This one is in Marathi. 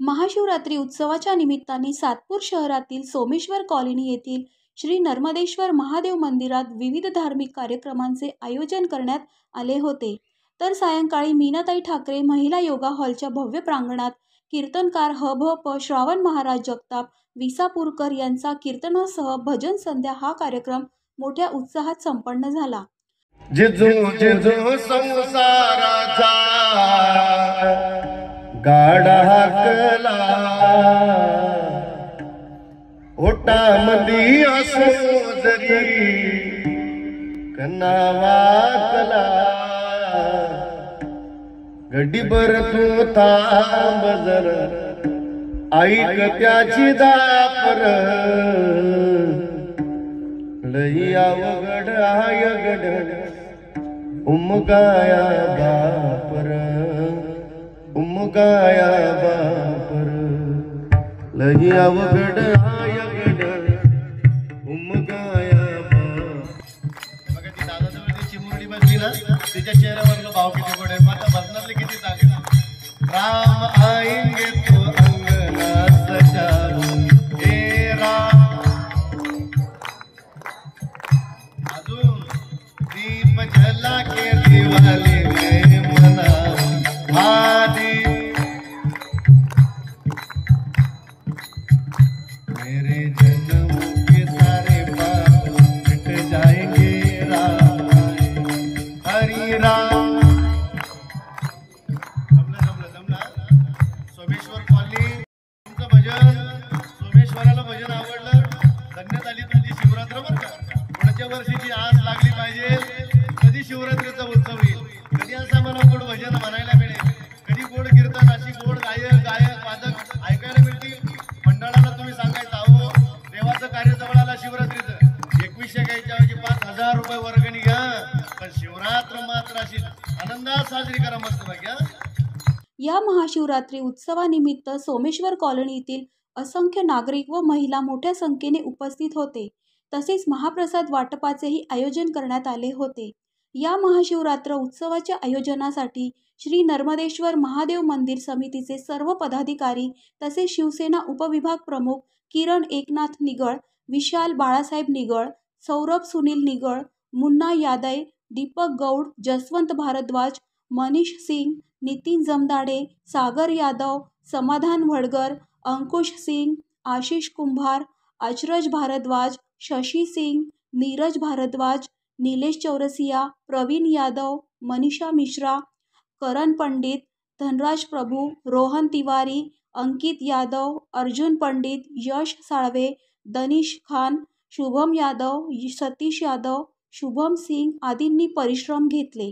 महाशिवरात्री उत्सवाच्या निमित्ताने सातपूर शहरातील सोमेश्वर कॉलनी येथील श्री नर्मदेश्वर महादेव मंदिरात विविध धार्मिक कार्यक्रमांचे आयोजन करण्यात आले होते। तर सायंकाळी मीनाताई ठाकरे महिला योगा हॉलच्या भव्य प्रांगणात कीर्तनकार ह.भ.प. श्रावण महाराज जगताप विसापूरकर यांचा कीर्तनासह भजन संध्या हा कार्यक्रम मोठ्या उत्साहात संपन्न झाला। जिजू जिजू संसाराचा गाडा हाकला, ओटामंदी असो जरी कन्ना वाकला, गड्डीभर तू थांब जर ऐक त्याची दापर, लई अवघड आय गड उमगाया बापर, उमगाया बापर, लई अवघड आय गड उमगाया बापर। बघा ती दादाजवळ ती चिमुरडी बसली ना, तिच्या चेहऱ्यावरला भाव किती गोड आहे, आता बसणारले किती चांगले। राम आएंगे तो अंगना सजाओ, हे राम दीप जला के दिवाली में मनाओ आदि, मेरे जन्म के सारे पाप मिट जाएंगे राम हरि राम। जमला सोमेश्वर कॉलनी तुमचं भजन, सोमेश्वराला भजन आवडलं, धन्यता आली तुमची शिवरात्र बरं का। पुढच्या वर्षीची आस लागली पाहिजे, कधी शिवरात्रीचा उत्सव येईल, कधी असं मला गोड भजन म्हणायला मिळेल, कधी गोड कीर्तन अशी गोड गायक वादक ऐकायला मिळतील। मंडळाला तुम्ही सांगायचं, अहो देवाचं कार्य जवळ आला शिवरात्रीचं, 2100 घ्यायच्या ऐवजी 5000 रुपये वर्गणी घ्या, पण शिवरात्र मात्र अशी आनंदात साजरी करा मस्त बघा। या महाशिवरात्री उत्सवानिमित्त सोमेश्वर कॉलनीतील असंख्य नागरिक व महिला मोठ्या संख्येने उपस्थित होते। तसेच महाप्रसाद वाटपाचेही आयोजन करण्यात आले होते। या महाशिवरात्र उत्सवाच्या आयोजनासाठी श्री नर्मदेश्वर महादेव मंदिर समितीचे सर्व पदाधिकारी तसेच शिवसेना उपविभाग प्रमुख किरण एकनाथ निगळ, विशाल बाळासाहेब निगळ, सौरभ सुनील निगळ, मुन्ना यादव, दीपक गौड, जसवंत भारद्वाज, मनीष सिंग, नितीन जमदाडे, सागर यादव, समाधान वडगर, अंकुश सिंग, आशीष कुंभार, अचरज भारद्वाज, शशि सिंग, नीरज भारद्वाज, नीलेश चौरसिया, प्रवीण यादव, मनीषा मिश्रा, करण पंडित, धनराज प्रभू, रोहन तिवारी, अंकित यादव, अर्जुन पंडित, यश साळवे, दनिश खान, शुभम यादव, सतीश यादव, शुभम सिंग आदींनी परिश्रम घेतले।